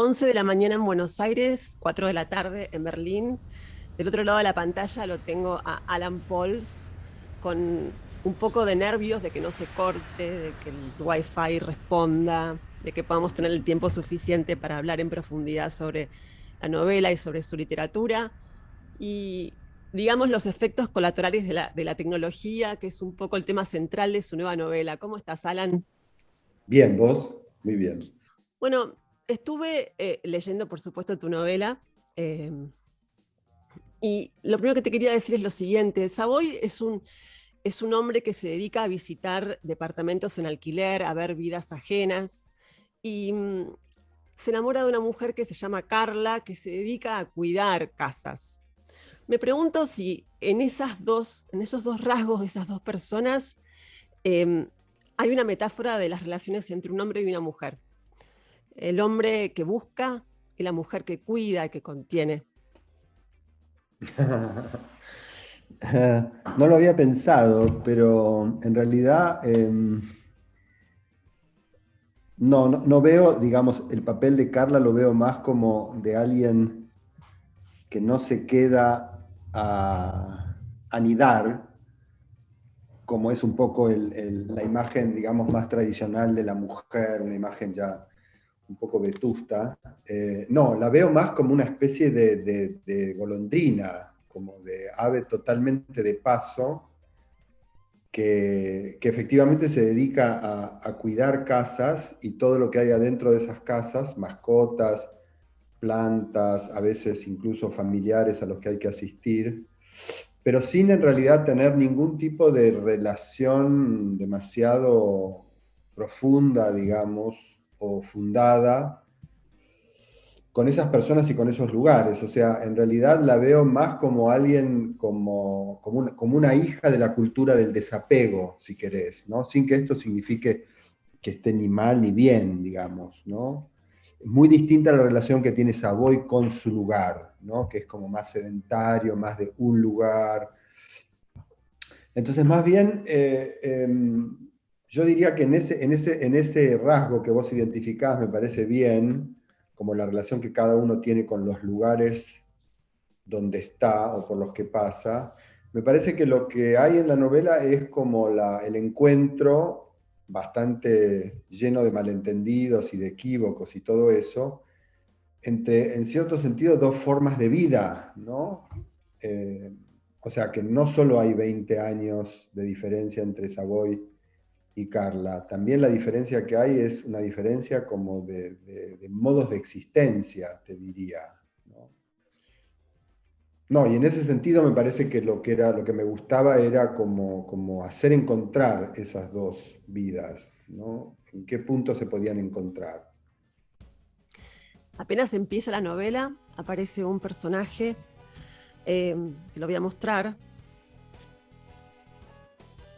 11 de la mañana en Buenos Aires, 4 de la tarde en Berlín. Del otro lado de la pantalla lo tengo a Alan Pauls con un poco de nervios de que no se corte, de que el Wi-Fi responda, de que podamos tener el tiempo suficiente para hablar en profundidad sobre la novela y sobre su literatura. Y digamos los efectos colaterales de la tecnología, que es un poco el tema central de su nueva novela. ¿Cómo estás, Alan? Bien, vos, muy bien. Bueno, estuve leyendo, por supuesto, tu novela. eh, y lo primero que te quería decir es lo siguiente. Savoy es un hombre que se dedica a visitar departamentos en alquiler, a ver vidas ajenas. Y se enamora de una mujer que se llama Carla, que se dedica a cuidar casas. Me pregunto si en esos dos rasgos de esas dos personas eh, hay una metáfora de las relaciones entre un hombre y una mujer. El hombre que busca y la mujer que cuida y que contiene. No lo había pensado, pero en realidad no veo, digamos, el papel de Carla lo veo más como de alguien que no se queda a anidar, como es un poco la imagen, digamos, más tradicional de la mujer, una imagen ya un poco vetusta. No, la veo más como una especie de golondrina, como de ave totalmente de paso, que efectivamente se dedica a cuidar casas y todo lo que hay adentro de esas casas, mascotas, plantas, a veces incluso familiares a los que hay que asistir, pero sin en realidad tener ningún tipo de relación demasiado profunda, digamos, o fundada con esas personas y con esos lugares. O sea, en realidad la veo más como alguien, como una hija de la cultura del desapego, si querés, ¿no? Sin que esto signifique que esté ni mal ni bien, digamos, ¿no? Muy distinta a la relación que tiene Savoy con su lugar, ¿no? Que es como más sedentario, más de un lugar. Entonces, más bien, yo diría que en ese rasgo que vos identificás me parece bien, como la relación que cada uno tiene con los lugares donde está o por los que pasa. Me parece que lo que hay en la novela es como el encuentro bastante lleno de malentendidos y de equívocos y todo eso, entre, en cierto sentido, dos formas de vida, ¿no? Eh, o sea que no solo hay 20 años de diferencia entre Savoy y Carla, también la diferencia que hay es una diferencia como de modos de existencia, te diría, ¿no? No, y en ese sentido me parece que lo que me gustaba era como hacer encontrar esas dos vidas, ¿no? ¿En qué punto se podían encontrar? Apenas empieza la novela, aparece un personaje que lo voy a mostrar,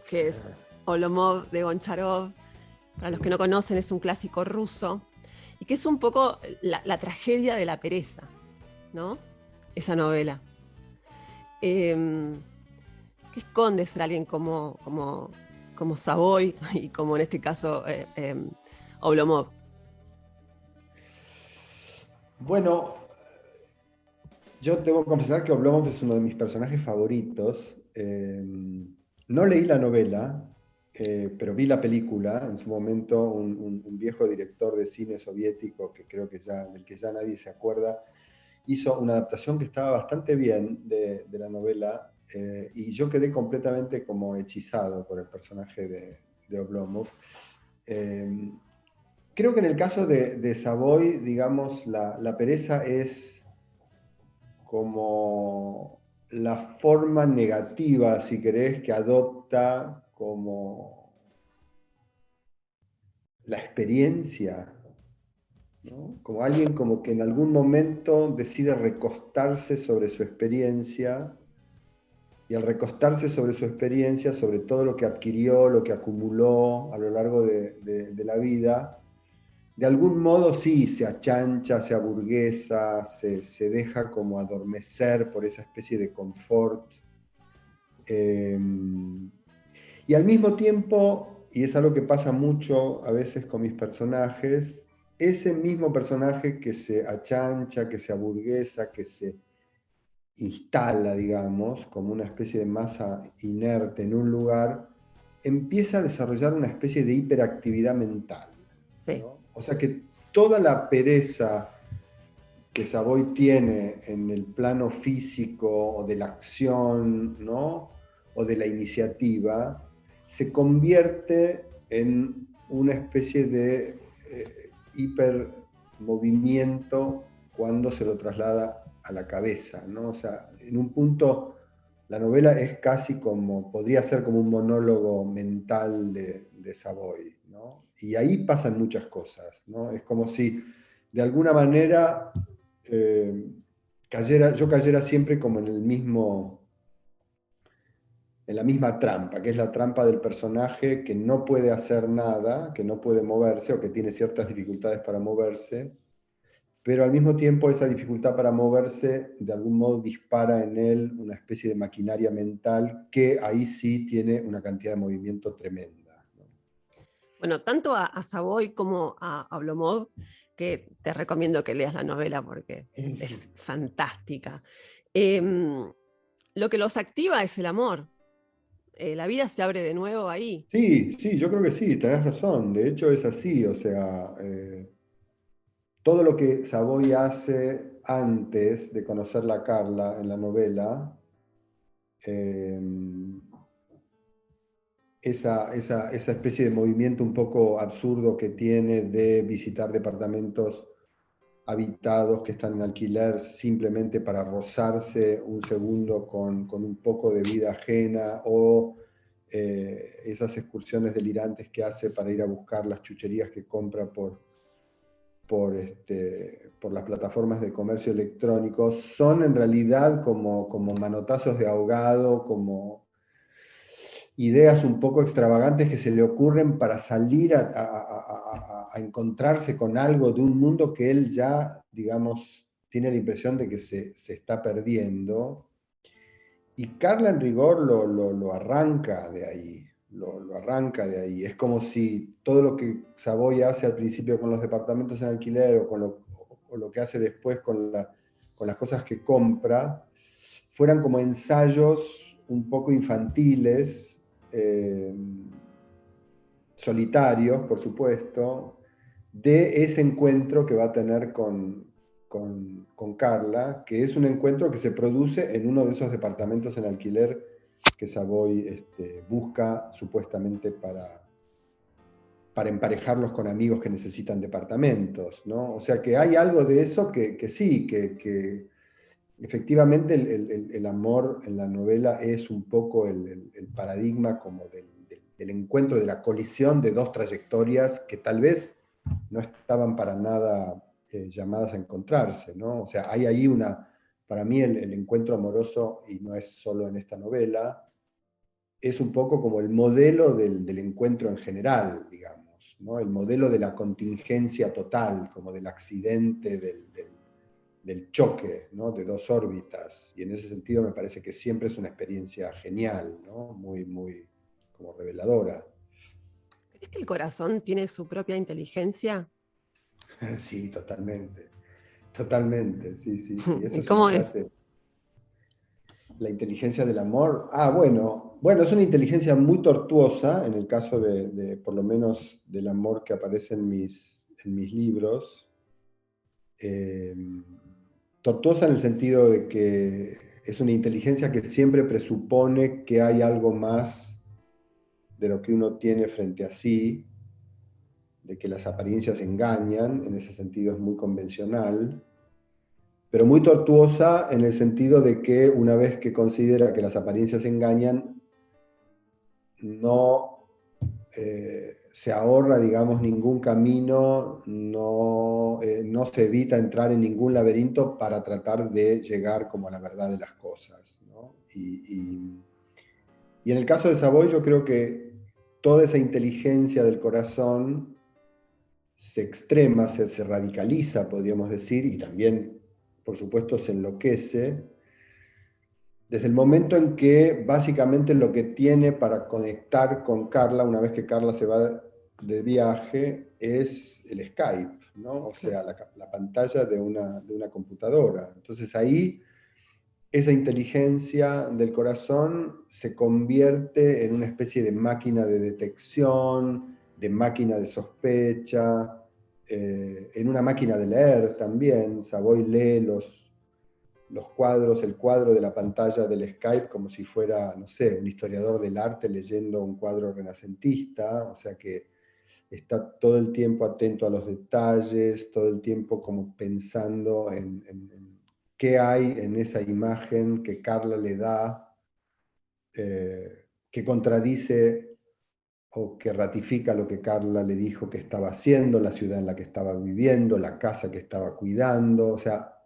que es Oblomov de Goncharov. Para los que no conocen, es un clásico ruso y que es un poco la tragedia de la pereza, ¿no? Esa novela. Eh, que esconde ser alguien como Savoy y como en este caso Oblomov. Bueno, yo debo confesar que Oblomov es uno de mis personajes favoritos. No leí la novela, pero vi la película. En su momento, un viejo director de cine soviético, que creo que ya, del que ya nadie se acuerda, hizo una adaptación que estaba bastante bien de la novela, y yo quedé completamente como hechizado por el personaje de Oblomov. Eh, Creo que en el caso de Savoy, digamos, la pereza es como la forma negativa, si querés, que adopta como la experiencia, ¿no? Como alguien como que en algún momento decide recostarse sobre su experiencia y al recostarse sobre su experiencia, sobre todo lo que adquirió, lo que acumuló a lo largo de la vida, de algún modo sí se achancha, se aburguesa, se deja como adormecer por esa especie de confort. Eh, y al mismo tiempo, y es algo que pasa mucho a veces con mis personajes, ese mismo personaje que se achancha, que se aburguesa, que se instala, digamos, como una especie de masa inerte en un lugar, empieza a desarrollar una especie de hiperactividad mental, Sí. ¿no? O sea que toda la pereza que Savoy tiene en el plano físico o de la acción, ¿no? O de la iniciativa, se convierte en una especie de hipermovimiento cuando se lo traslada a la cabeza, ¿no? O sea, en un punto la novela es casi como, podría ser como un monólogo mental de Savoy, ¿no? Y ahí pasan muchas cosas, ¿no? Es como si de alguna manera yo cayera siempre como en el mismo, en la misma trampa, que es la trampa del personaje que no puede hacer nada, que no puede moverse o que tiene ciertas dificultades para moverse, pero al mismo tiempo esa dificultad para moverse de algún modo dispara en él una especie de maquinaria mental que ahí sí tiene una cantidad de movimiento tremenda, ¿no? Bueno, tanto a Savoy como a Oblomov, que te recomiendo que leas la novela porque es Sí. fantástica. Lo que los activa es el amor. La vida se abre de nuevo ahí. Sí, sí, yo creo que sí, tenés razón. De hecho es así, o sea, todo lo que Savoy hace antes de conocerla a Carla en la novela, eh, esa especie de movimiento un poco absurdo que tiene de visitar departamentos habitados que están en alquiler simplemente para rozarse un segundo con un poco de vida ajena, o esas excursiones delirantes que hace para ir a buscar las chucherías que compra por las plataformas de comercio electrónico, son en realidad como manotazos de ahogado, como ideas un poco extravagantes que se le ocurren para salir a encontrarse con algo de un mundo que él ya, digamos, tiene la impresión de que se está perdiendo. Y Carla en rigor lo arranca de ahí, lo arranca de ahí. Es como si todo lo que Savoy hace al principio con los departamentos en alquiler o lo que hace después con las cosas que compra, fueran como ensayos un poco infantiles, eh, solitarios, por supuesto, de ese encuentro que va a tener con Carla, que es un encuentro que se produce en uno de esos departamentos en alquiler que Savoy busca supuestamente para emparejarlos con amigos que necesitan departamentos, ¿no? O sea que hay algo de eso que sí, que efectivamente el amor en la novela es un poco el paradigma como del encuentro, de la colisión de dos trayectorias que tal vez no estaban para nada llamadas a encontrarse, ¿no? O sea, hay ahí para mí el encuentro amoroso, y no es solo en esta novela, es un poco como el modelo del encuentro en general, digamos, ¿no? El modelo de la contingencia total, como del accidente, del choque, ¿no? De dos órbitas. Y en ese sentido me parece que siempre es una experiencia genial, ¿no? Muy, muy como reveladora. ¿Crees que el corazón tiene su propia inteligencia? Sí, totalmente. Totalmente, sí, sí, sí. Eso ¿Y es una cómo es? frase. La inteligencia del amor. Bueno, es una inteligencia muy tortuosa en el caso por lo menos, del amor que aparece en mis libros. Eh, Tortuosa en el sentido de que es una inteligencia que siempre presupone que hay algo más de lo que uno tiene frente a sí, de que las apariencias engañan, en ese sentido es muy convencional, pero muy tortuosa en el sentido de que una vez que considera que las apariencias engañan, no se ahorra, digamos, ningún camino, no se evita entrar en ningún laberinto para tratar de llegar como a la verdad de las cosas, ¿no? Y en el caso de Savoy yo creo que toda esa inteligencia del corazón se extrema, se radicaliza, podríamos decir, y también, por supuesto, se enloquece desde el momento en que básicamente lo que tiene para conectar con Carla, una vez que Carla se va de viaje, es el Skype, ¿no? O sea, la pantalla de una computadora. Entonces ahí esa inteligencia del corazón se convierte en una especie de máquina de detección, de máquina de sospecha, en una máquina de leer también. Savoy lee los cuadros, el cuadro de la pantalla del Skype como si fuera, no sé, un historiador del arte leyendo un cuadro renacentista, o sea que está todo el tiempo atento a los detalles, todo el tiempo como pensando en qué hay en esa imagen que Carla le da, que contradice o que ratifica lo que Carla le dijo que estaba haciendo, la ciudad en la que estaba viviendo, la casa que estaba cuidando. O sea,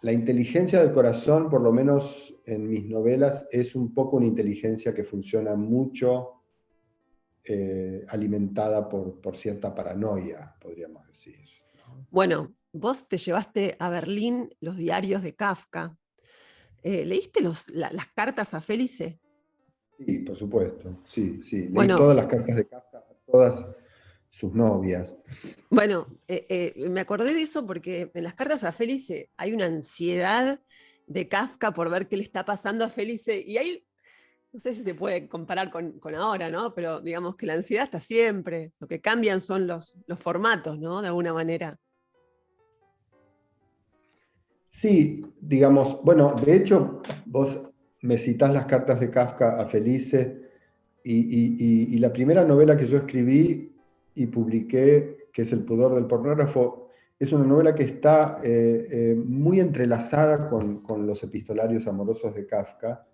la inteligencia del corazón, por lo menos en mis novelas, es un poco una inteligencia que funciona mucho alimentada por cierta paranoia, podríamos decir. Bueno, vos te llevaste a Berlín los diarios de Kafka. ¿Leíste las cartas a Félix? Sí, por supuesto, sí, sí. Leí Bueno, todas las cartas de Kafka a todas sus novias. bueno, me acordé de eso porque en las cartas a Félix hay una ansiedad de Kafka por ver qué le está pasando a Félix y hay, no sé si se puede comparar con ahora, ¿no? Pero digamos que la ansiedad está siempre, lo que cambian son los formatos, ¿no? De alguna manera. Sí, digamos, bueno, de hecho, vos me citás las cartas de Kafka a Felice y la primera novela que yo escribí y publiqué, que es El pudor del pornógrafo, es una novela que está muy entrelazada con los epistolarios amorosos de Kafka.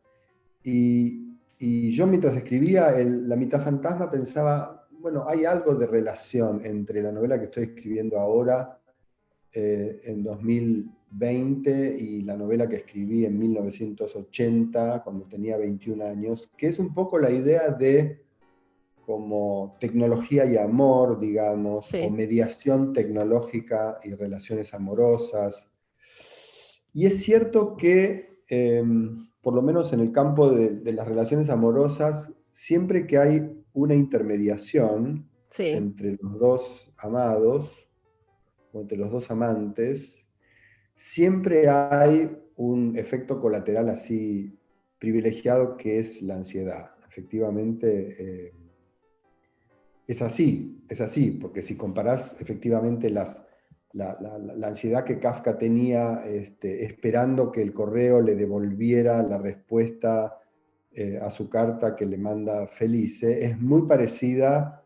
Y yo mientras escribía La mitad fantasma pensaba, bueno, hay algo de relación entre la novela que estoy escribiendo ahora en 2020 y la novela que escribí en 1980, cuando tenía 21 años, que es un poco la idea de como tecnología y amor, digamos, o Sí, mediación tecnológica y relaciones amorosas. Y es cierto que, por lo menos en el campo de las relaciones amorosas, siempre que hay una intermediación sí. entre los dos amados, o entre los dos amantes, siempre hay un efecto colateral así privilegiado que es la ansiedad. Efectivamente, es así, porque si comparás efectivamente la ansiedad que Kafka tenía esperando que el correo le devolviera la respuesta a su carta que le manda Felice, es muy parecida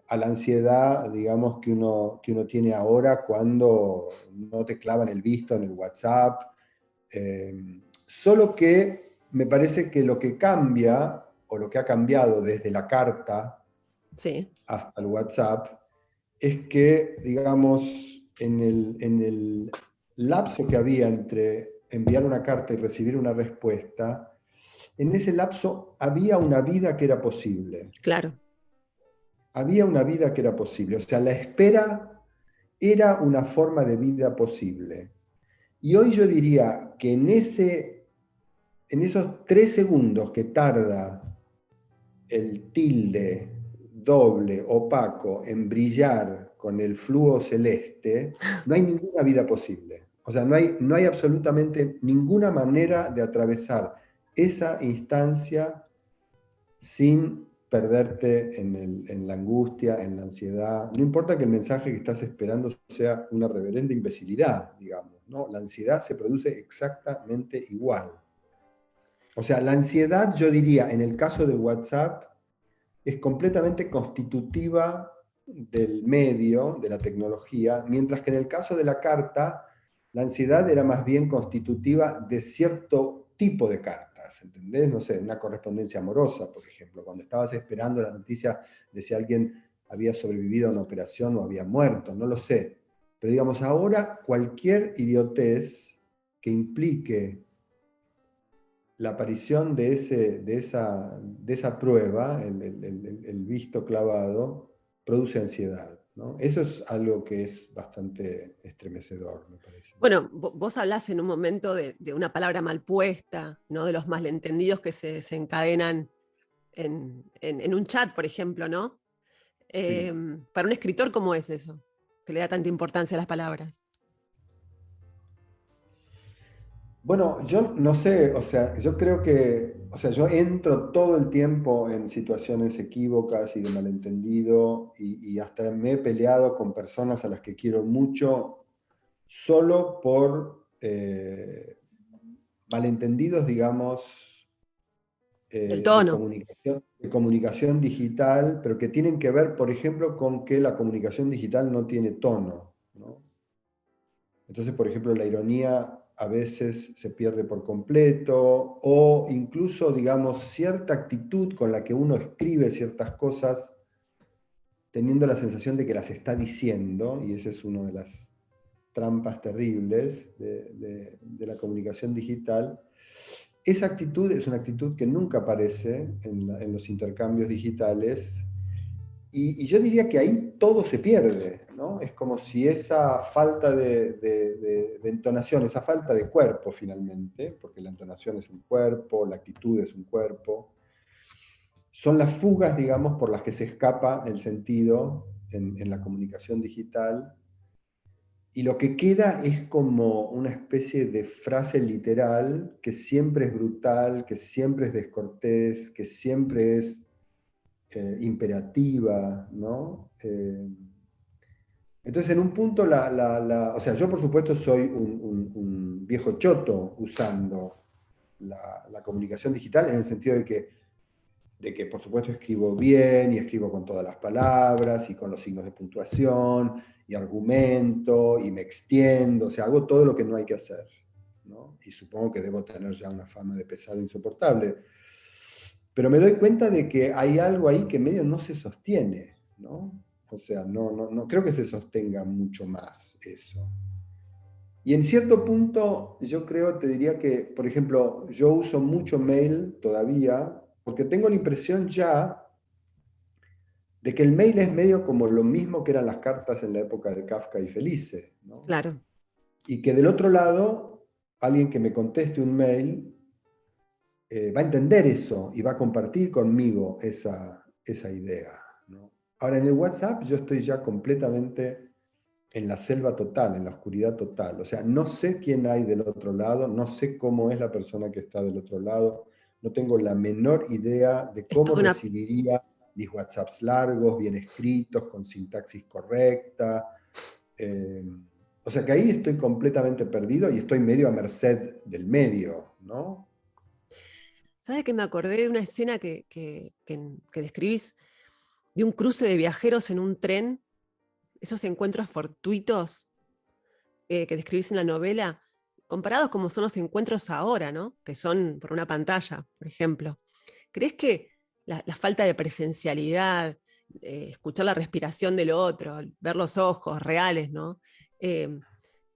a la ansiedad, digamos, que uno tiene ahora cuando no te clavan el visto en el WhatsApp. Solo que me parece que lo que cambia, o lo que ha cambiado desde la carta Sí, hasta el WhatsApp, es que, digamos, en el lapso que había entre enviar una carta y recibir una respuesta, en ese lapso había una vida que era posible. claro. Había una vida que era posible. O sea, la espera era una forma de vida posible. Y hoy yo diría que en esos 3 segundos que tarda el tilde doble, opaco, en brillar con el flujo celeste, no hay ninguna vida posible. O sea, no hay absolutamente ninguna manera de atravesar esa instancia sin perderte en la angustia, en la ansiedad. No importa que el mensaje que estás esperando sea una reverenda imbecilidad, digamos, ¿no? La ansiedad se produce exactamente igual. O sea, la ansiedad, yo diría, en el caso de WhatsApp, es completamente constitutiva del medio, de la tecnología, mientras que en el caso de la carta, la ansiedad era más bien constitutiva de cierto tipo de cartas, ¿entendés? No sé, una correspondencia amorosa, por ejemplo, cuando estabas esperando la noticia de si alguien había sobrevivido a una operación o había muerto, no lo sé. Pero digamos, ahora cualquier idiotez que implique la aparición de esa prueba, el visto clavado, produce ansiedad, ¿no? Eso es algo que es bastante estremecedor, me parece. Bueno, vos hablás en un momento de una palabra mal puesta, ¿no? De los malentendidos que se desencadenan en un chat, por ejemplo, ¿no? Sí. Para un escritor, ¿cómo es eso? que le da tanta importancia a las palabras? Bueno, yo no sé, o sea, yo creo que, o sea, yo entro todo el tiempo en situaciones equívocas y de malentendido y hasta me he peleado con personas a las que quiero mucho solo por malentendidos, digamos, El tono. de comunicación digital, pero que tienen que ver, por ejemplo, con que la comunicación digital no tiene tono, ¿no? Entonces, por ejemplo, la ironía a veces se pierde por completo o incluso, digamos, cierta actitud con la que uno escribe ciertas cosas, teniendo la sensación de que las está diciendo, y esa es una de las trampas terribles de la comunicación digital. Esa actitud es una actitud que nunca aparece en los intercambios digitales y yo diría que ahí todo se pierde, ¿no? Es como si esa falta de entonación, esa falta de cuerpo finalmente, porque la entonación es un cuerpo, la actitud es un cuerpo, son las fugas, digamos, por las que se escapa el sentido en la comunicación digital. Y lo que queda es como una especie de frase literal que siempre es brutal, que siempre es descortés, que siempre es imperativa, ¿no? Entonces, en un punto, o sea, yo por supuesto soy un viejo choto usando la comunicación digital en el sentido de que por supuesto escribo bien y escribo con todas las palabras y con los signos de puntuación y argumento y me extiendo, o sea, hago todo lo que no hay que hacer, ¿no? Y supongo que debo tener ya una fama de pesado insoportable. Pero me doy cuenta de que hay algo ahí que medio no se sostiene, ¿no? O sea, no creo que se sostenga mucho más eso. Y en cierto punto, yo creo, te diría que, por ejemplo, yo uso mucho mail todavía, porque tengo la impresión ya de que el mail es medio como lo mismo que eran las cartas en la época de Kafka y Felice, ¿no? Claro. Y que del otro lado, alguien que me conteste un mail va a entender eso y va a compartir conmigo esa idea, ¿no? Ahora, en el WhatsApp yo estoy ya completamente en la selva total, en la oscuridad total. O sea, no sé quién hay del otro lado, no sé cómo es la persona que está del otro lado, no tengo la menor idea de Es cómo toda una, recibiría mis WhatsApps largos, bien escritos, con sintaxis correcta. Eh, o sea que ahí estoy completamente perdido y estoy medio a merced del medio, ¿no? ¿sabes que me acordé de una escena que describís de un cruce de viajeros en un tren, esos encuentros fortuitos que describís en la novela, comparados como son los encuentros ahora, ¿no? Que son por una pantalla, por ejemplo. ¿Crees que la falta de presencialidad, escuchar la respiración del otro, ver los ojos reales, ¿no? Eh,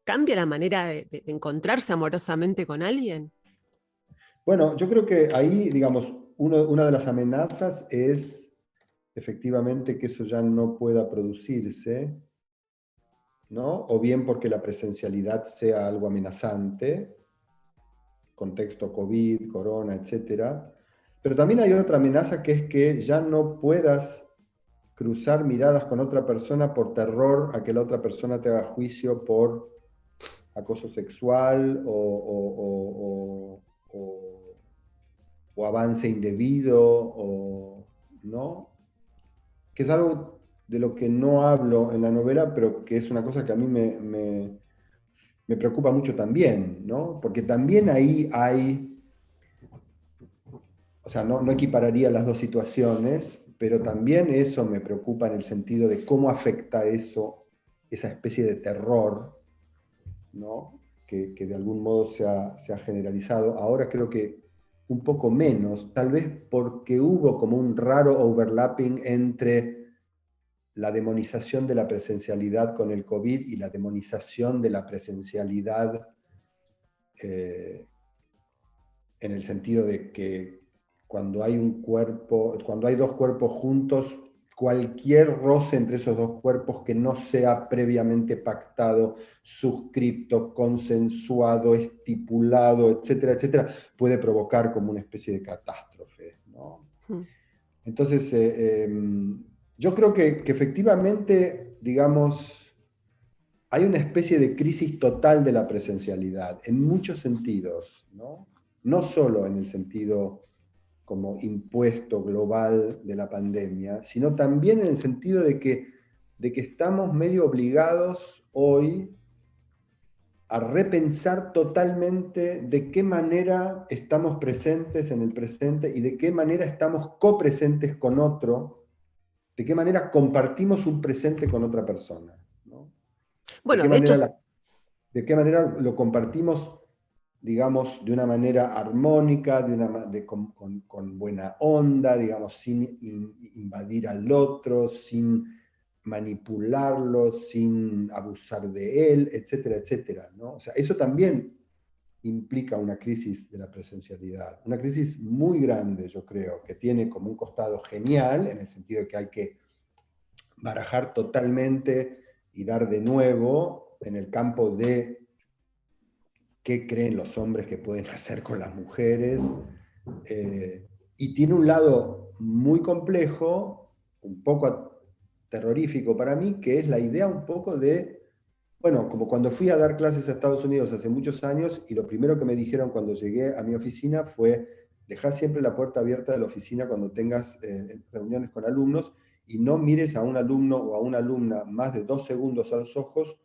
¿Cambia la manera de encontrarse amorosamente con alguien? Bueno, yo creo que ahí, digamos, una de las amenazas es efectivamente que eso ya no pueda producirse, ¿no? O bien porque la presencialidad sea algo amenazante, contexto COVID, corona, etcétera. Pero también hay otra amenaza que es que ya no puedas cruzar miradas con otra persona por terror a que la otra persona te haga juicio por acoso sexual o avance indebido, ¿no? Que es algo de lo que no hablo en la novela, pero que es una cosa que a mí me preocupa mucho también, ¿no? Porque también ahí hay, o sea, no equipararía las dos situaciones, pero también eso me preocupa en el sentido de cómo afecta eso, esa especie de terror, ¿no? Que de algún modo se ha generalizado. Ahora creo que un poco menos, tal vez porque hubo como un raro overlapping entre la demonización de la presencialidad con el COVID y la demonización de la presencialidad eh, en el sentido de que cuando hay un cuerpo, cuando hay dos cuerpos juntos, cualquier roce entre esos dos cuerpos que no sea previamente pactado, suscripto, consensuado, estipulado, etcétera, etcétera, puede provocar como una especie de catástrofe, ¿no? Mm. Entonces, yo creo que efectivamente, digamos, hay una especie de crisis total de la presencialidad, en muchos sentidos, ¿no? No solo en el sentido como impuesto global de la pandemia, sino también en el sentido de que estamos medio obligados hoy a repensar totalmente de qué manera estamos presentes en el presente y de qué manera estamos copresentes con otro, de qué manera compartimos un presente con otra persona, ¿no? Bueno, de hecho, De qué manera lo compartimos, digamos, de una manera armónica, con buena onda, digamos, sin invadir al otro, sin manipularlo, sin abusar de él, etcétera, etcétera, ¿no? O sea, eso también implica una crisis de la presencialidad, una crisis muy grande, yo creo, que tiene como un costado genial, en el sentido de que hay que barajar totalmente y dar de nuevo en el campo de qué creen los hombres que pueden hacer con las mujeres. Y tiene un lado muy complejo, un poco terrorífico para mí, que es la idea un poco de, bueno, como cuando fui a dar clases a Estados Unidos hace muchos años y lo primero que me dijeron cuando llegué a mi oficina fue, dejá siempre la puerta abierta de la oficina cuando tengas reuniones con alumnos y no mires a un alumno o a una alumna más de 2 segundos a los ojos.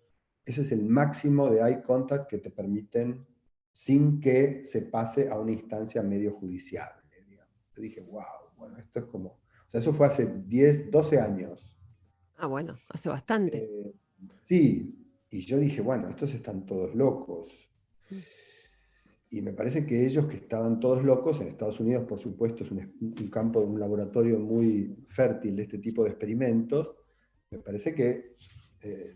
Ese es el máximo de eye contact que te permiten sin que se pase a una instancia medio judicial. Digamos. Yo dije, wow, bueno, esto es como... O sea, eso fue hace 10, 12 años. bueno, hace bastante. Sí, y yo dije, bueno, estos están todos locos. Y me parece que ellos que estaban todos locos, en Estados Unidos, por supuesto, es un campo, un laboratorio muy fértil de este tipo de experimentos, me parece que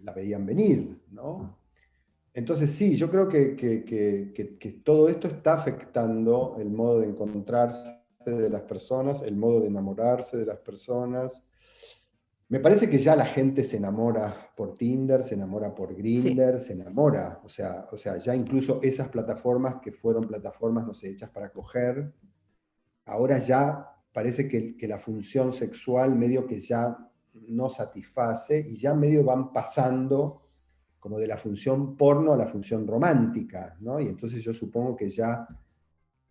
la veían venir, ¿no? Entonces sí, yo creo que todo esto está afectando el modo de encontrarse de las personas, el modo de enamorarse de las personas. Me parece que ya la gente se enamora por Tinder, se enamora por Sí, Grindr, se enamora. O sea, ya incluso esas plataformas que fueron plataformas, no sé, hechas para coger, ahora ya parece que la función sexual medio que ya no satisface y ya medio van pasando como de la función porno a la función romántica, ¿no? Y entonces yo supongo que ya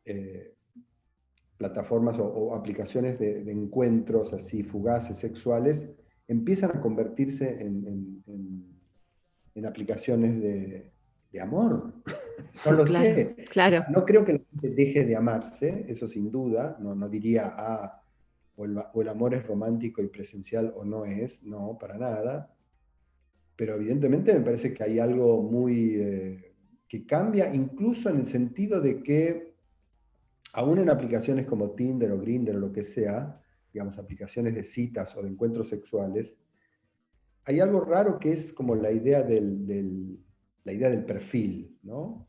eh, plataformas o aplicaciones de encuentros así fugaces sexuales empiezan a convertirse en aplicaciones de amor. No lo claro, sé. claro. No creo que la gente deje de amarse, eso sin duda. No, no diría, o el amor es romántico y presencial o no es. No, para nada. Pero evidentemente me parece que hay algo muy que cambia, incluso en el sentido de que aún en aplicaciones como Tinder o Grindr o lo que sea, digamos, aplicaciones de citas o de encuentros sexuales, hay algo raro que es como la idea del perfil, ¿no?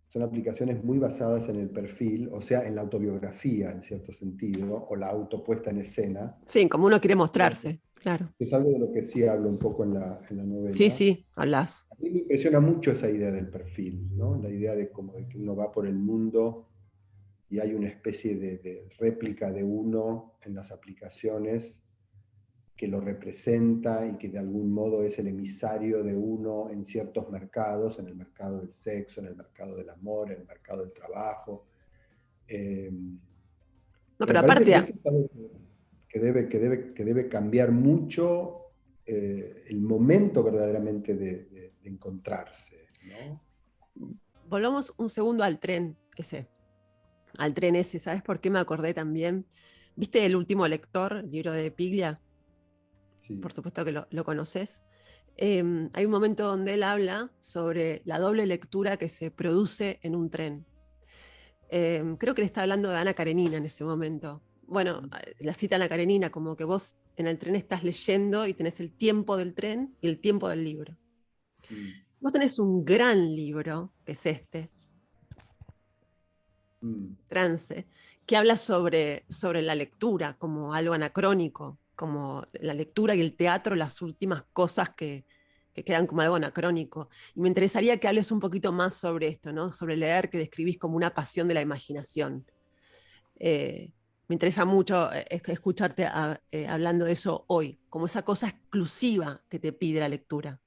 Son aplicaciones muy basadas en el perfil, o sea, en la autobiografía, en cierto sentido, o la autopuesta en escena. Sí, como uno quiere mostrarse, claro. Es algo de lo que sí hablo un poco en la Sí, novela. sí, hablas. A mí me impresiona mucho esa idea del perfil, ¿no? La idea de como de que uno va por el mundo y hay una especie de réplica de uno en las aplicaciones que lo representa y que de algún modo es el emisario de uno en ciertos mercados, en el mercado del sexo, en el mercado del amor, en el mercado del trabajo. Eh, No, y me pero parece aparte, que esto es algo que debe cambiar mucho el momento verdaderamente de encontrarse, ¿no? volvamos un segundo al tren ese, ¿sabes por qué me acordé también? ¿Viste El último lector, el libro de Piglia? Por Sí. supuesto que lo conoces. Hay un momento donde él habla sobre la doble lectura que se produce en un tren. Creo que le está hablando de Ana Karenina en ese momento. Bueno, la cita Ana Karenina, como que vos en el tren estás leyendo y tenés el tiempo del tren y el tiempo del libro. Mm, Vos tenés un gran libro, que es este, mm, Trance, que habla sobre la lectura como algo anacrónico, como la lectura y el teatro, las últimas cosas que quedan como algo anacrónico. Y me interesaría que hables un poquito más sobre esto, ¿no? Sobre leer, que describís como una pasión de la imaginación. Eh, Me interesa mucho escucharte hablando de eso hoy, como esa cosa exclusiva que te pide la lectura.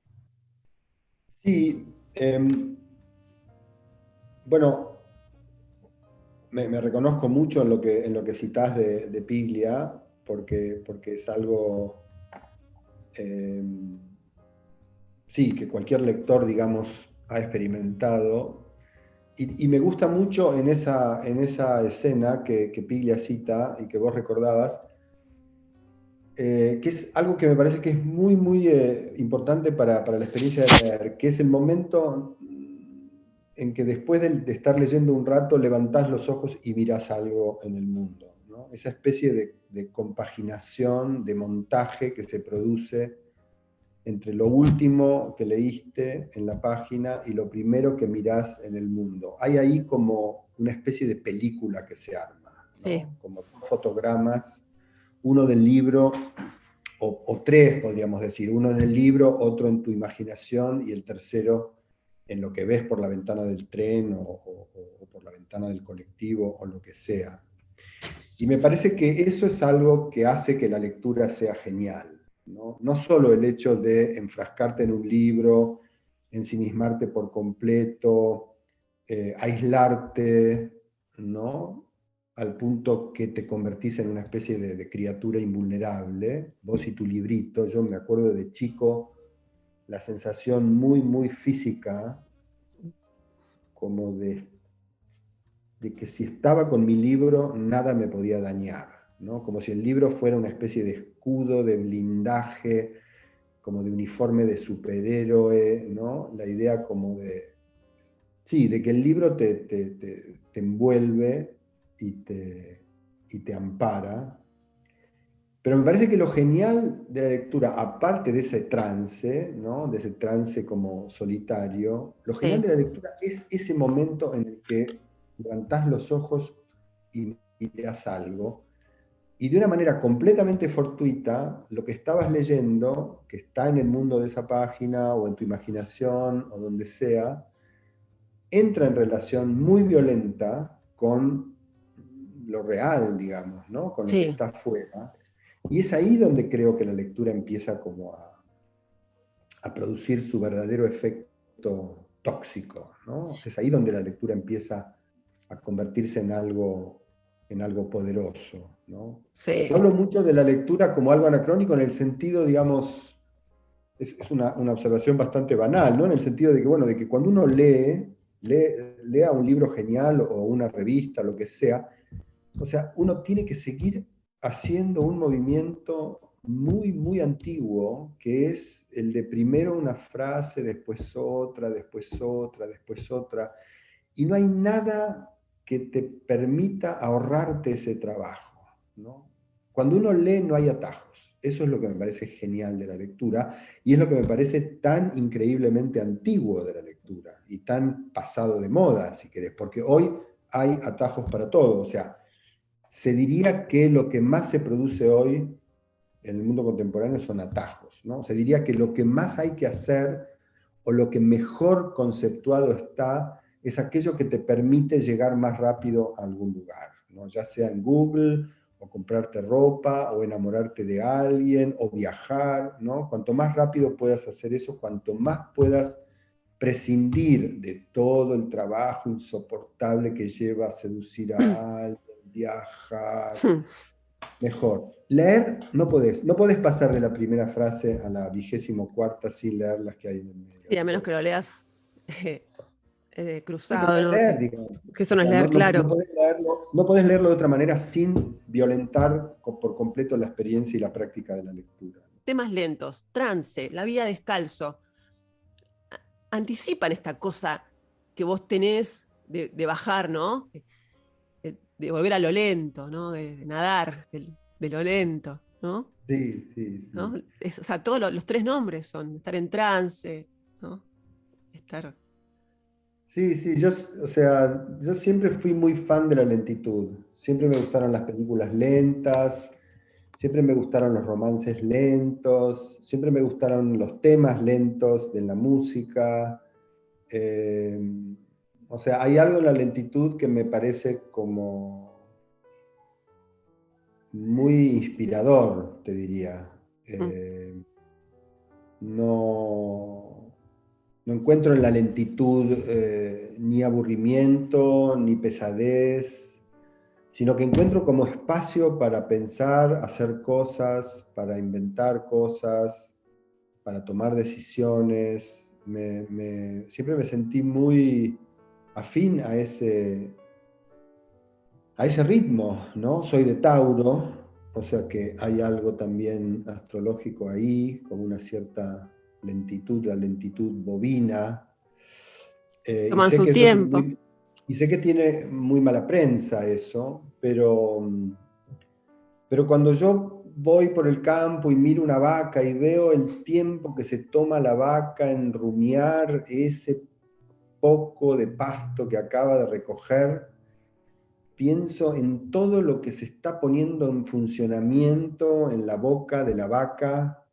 Sí, bueno, me reconozco mucho en lo que citás de Piglia, porque es algo, eh, sí, que cualquier lector, digamos, ha experimentado. Y me gusta mucho en esa escena que Piglia cita y que vos recordabas, que es algo que me parece que es muy, muy importante para la experiencia de leer, que es el momento en que después de estar leyendo un rato levantás los ojos y mirás algo en el mundo, ¿no? Esa especie de compaginación, de montaje que se produce entre lo último que leíste en la página y lo primero que mirás en el mundo. Hay ahí como una especie de película que se arma, Sí, ¿no? Como fotogramas, uno del libro, o tres podríamos decir, uno en el libro, otro en tu imaginación y el tercero en lo que ves por la ventana del tren o por la ventana del colectivo o lo que sea. Y me parece que eso es algo que hace que la lectura sea genial, ¿no? No solo el hecho de enfrascarte en un libro, ensimismarte por completo, aislarte, ¿no? Al punto que te convertís en una especie de criatura invulnerable, vos y tu librito. Yo me acuerdo de chico la sensación muy, muy física, como de que si estaba con mi libro nada me podía dañar, ¿no? Como si el libro fuera una especie de escudo, de blindaje, como de uniforme de superhéroe, ¿no? La idea como de, sí, de que el libro te envuelve y te ampara. Pero me parece que lo genial de la lectura, aparte de ese trance, ¿no? De ese trance como solitario, lo genial sí, de la lectura es ese momento en el que levantás los ojos y mirás algo, y de una manera completamente fortuita, lo que estabas leyendo, que está en el mundo de esa página, o en tu imaginación, o donde sea, entra en relación muy violenta con lo real, digamos, ¿no? Con lo que sí, está afuera. Y es ahí donde creo que la lectura empieza como a producir su verdadero efecto tóxico, ¿no? Es ahí donde la lectura empieza a convertirse en algo poderoso, ¿no? sí. Yo hablo mucho de la lectura como algo anacrónico en el sentido, digamos, es una observación bastante banal, ¿no? En el sentido de que, bueno, de que cuando uno lea un libro genial o una revista, lo que sea, o sea, uno tiene que seguir haciendo un movimiento muy, muy antiguo, que es el de primero una frase, después otra, después otra, después otra. Y no hay nada que te permita ahorrarte ese trabajo, ¿no? Cuando uno lee no hay atajos. Eso es lo que me parece genial de la lectura y es lo que me parece tan increíblemente antiguo de la lectura y tan pasado de moda, si querés, porque hoy hay atajos para todo. O sea, se diría que lo que más se produce hoy en el mundo contemporáneo son atajos, ¿no? Se diría que lo que más hay que hacer o lo que mejor conceptuado está es aquello que te permite llegar más rápido a algún lugar, ¿no? Ya sea en Google o comprarte ropa o enamorarte de alguien o viajar, ¿no? Cuanto más rápido puedas hacer eso, cuanto más puedas prescindir de todo el trabajo insoportable que lleva a seducir a alguien, viajar, mejor. Leer no podés pasar de la primera frase a la 24ª sin leer las que hay en el medio. Sí, a No menos que podés. lo leas Sí, pero cruzado, no es ¿no? leer, digamos. Que eso O no es sea, leer, no claro. podés leerlo, no podés leerlo de otra manera sin violentar por completo la experiencia y la práctica de la lectura. Temas lentos, trance, la vida descalzo, anticipan esta cosa que vos tenés de bajar, ¿no? De volver a lo lento, ¿no? De nadar, de lo lento, ¿no? Sí, sí, ¿No? sí. O sea, todos los tres nombres son estar en trance, ¿no? Estar. Sí, sí, o sea, yo siempre fui muy fan de la lentitud. Siempre me gustaron las películas lentas, siempre me gustaron los romances lentos, siempre me gustaron los temas lentos de la música. Eh, o sea, hay algo en la lentitud que me parece como muy inspirador, te diría. Mm, No. No encuentro en la lentitud ni aburrimiento, ni pesadez, sino que encuentro como espacio para pensar, hacer cosas, para inventar cosas, para tomar decisiones. Siempre me sentí muy afín a ese ritmo, ¿no? Soy de Tauro, o sea que hay algo también astrológico ahí, como una cierta lentitud, la lentitud bovina. Y Toman sé su que eso tiempo. y sé que tiene muy mala prensa eso, pero cuando yo voy por el campo y miro una vaca y veo el tiempo que se toma la vaca en rumiar ese poco de pasto que acaba de recoger, pienso en todo lo que se está poniendo en funcionamiento en la boca de la vaca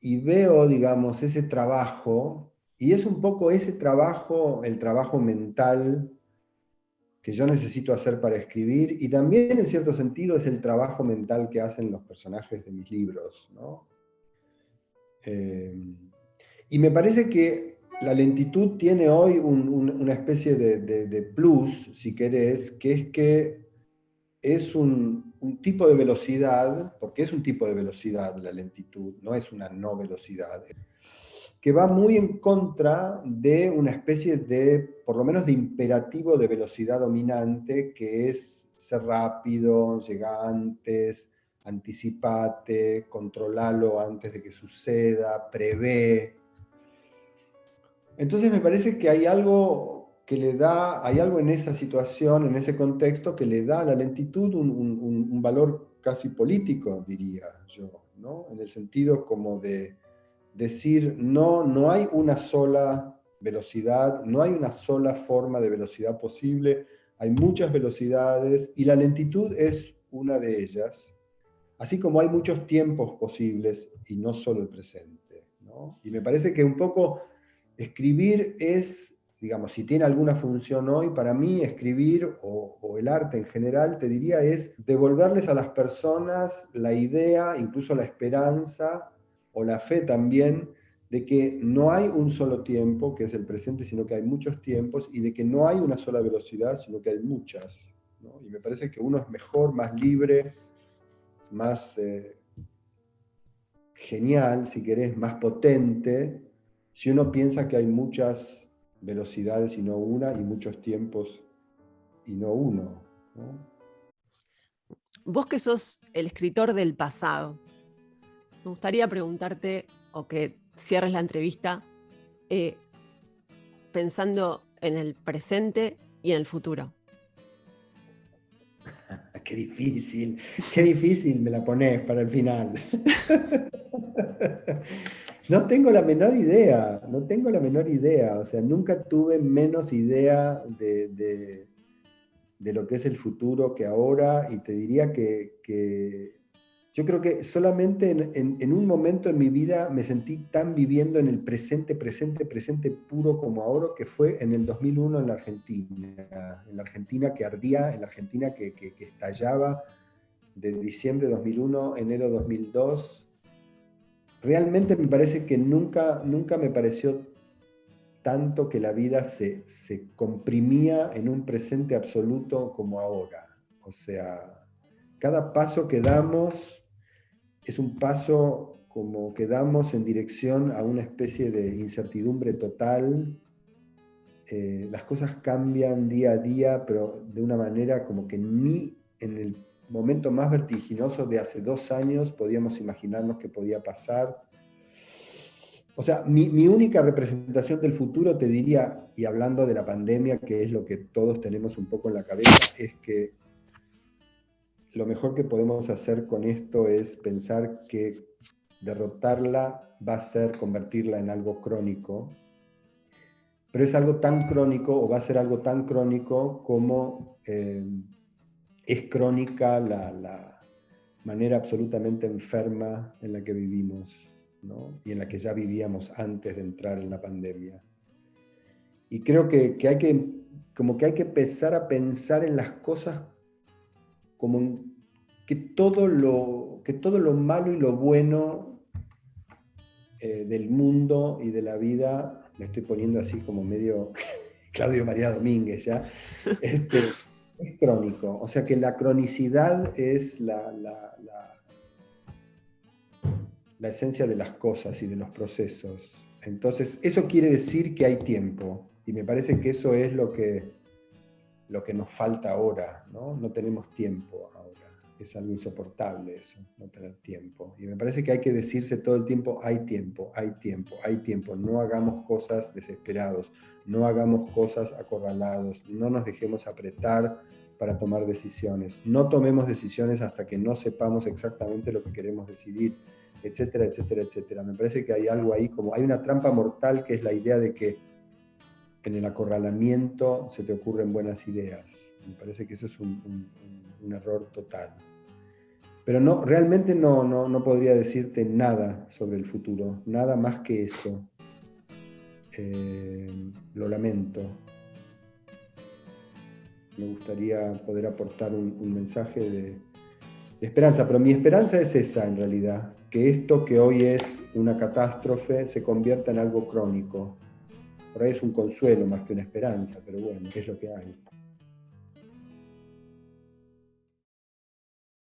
y veo, digamos, ese trabajo, y es un poco ese trabajo, el trabajo mental que yo necesito hacer para escribir, y también en cierto sentido es el trabajo mental que hacen los personajes de mis libros, ¿no? Eh, y me parece que la lentitud tiene hoy una especie de plus, si querés, que es que es un tipo de velocidad, porque es un tipo de velocidad la lentitud, no es una no velocidad, que va muy en contra de una especie de, por lo menos de imperativo de velocidad dominante, que es ser rápido, llegar antes, anticipate, controlalo antes de que suceda, prevé. Entonces me parece que hay algo que le da, hay algo en esa situación, en ese contexto, que le da a la lentitud un valor casi político, diría yo, ¿no? En el sentido como de decir, no, no hay una sola velocidad, no hay una sola forma de velocidad posible, hay muchas velocidades y la lentitud es una de ellas, así como hay muchos tiempos posibles y no solo el presente, ¿no? Y me parece que un poco escribir es, digamos, si tiene alguna función hoy, para mí escribir o el arte en general, te diría, es devolverles a las personas la idea, incluso la esperanza o la fe también, de que no hay un solo tiempo, que es el presente, sino que hay muchos tiempos, y de que no hay una sola velocidad, sino que hay muchas, ¿no? Y me parece que uno es mejor, más libre, más genial, si querés, más potente, si uno piensa que hay muchas velocidades y no una, y muchos tiempos y no uno, ¿no? Vos que sos el escritor del pasado, me gustaría preguntarte, o que cierres la entrevista, eh, pensando en el presente y en el futuro. Qué difícil me la pones para el final. No tengo la menor idea, no tengo la menor idea, o sea, nunca tuve menos idea de lo que es el futuro que ahora, y te diría que yo creo que solamente en un momento en mi vida me sentí tan viviendo en el presente, presente, presente puro como ahora, que fue en el 2001 en la Argentina que ardía, en la Argentina que estallaba, de diciembre de 2001, enero 2002. Realmente me parece que nunca me pareció tanto que la vida se comprimía en un presente absoluto como ahora. O sea, cada paso que damos es un paso como que damos en dirección a una especie de incertidumbre total. Las cosas cambian día a día, pero de una manera como que ni en el momento más vertiginoso de hace 2 años podíamos imaginarnos que podía pasar. O sea, mi única representación del futuro, te diría, y hablando de la pandemia, que es lo que todos tenemos un poco en la cabeza, es que lo mejor que podemos hacer con esto es pensar que derrotarla va a ser convertirla en algo crónico, pero es algo tan crónico o va a ser algo tan crónico como es crónica la manera absolutamente enferma en la que vivimos, ¿no? Y en la que ya vivíamos antes de entrar en la pandemia. Y creo que hay que, como que hay que empezar a pensar en las cosas como que todo lo malo y lo bueno del mundo y de la vida me estoy poniendo así como medio Claudio María Domínguez ya, es crónico. O sea que la cronicidad es la esencia de las cosas y de los procesos. Entonces, eso quiere decir que hay tiempo. Y me parece que eso es lo que nos falta ahora, ¿no? No tenemos tiempo ahora. Es algo insoportable eso, no tener tiempo. Y me parece que hay que decirse todo el tiempo, hay tiempo, hay tiempo, hay tiempo. No hagamos cosas desesperados, no hagamos cosas acorralados, no nos dejemos apretar para tomar decisiones. No tomemos decisiones hasta que no sepamos exactamente lo que queremos decidir, etcétera, etcétera, etcétera. Me parece que hay algo ahí, como hay una trampa mortal que es la idea de que en el acorralamiento se te ocurren buenas ideas. Me parece que eso es un error total. Pero no, realmente no podría decirte nada sobre el futuro, nada más que eso. Lo lamento. Me gustaría poder aportar un mensaje de esperanza, pero mi esperanza es esa en realidad, que esto que hoy es una catástrofe se convierta en algo crónico. Por ahí es un consuelo más que una esperanza, pero bueno, es lo que hay.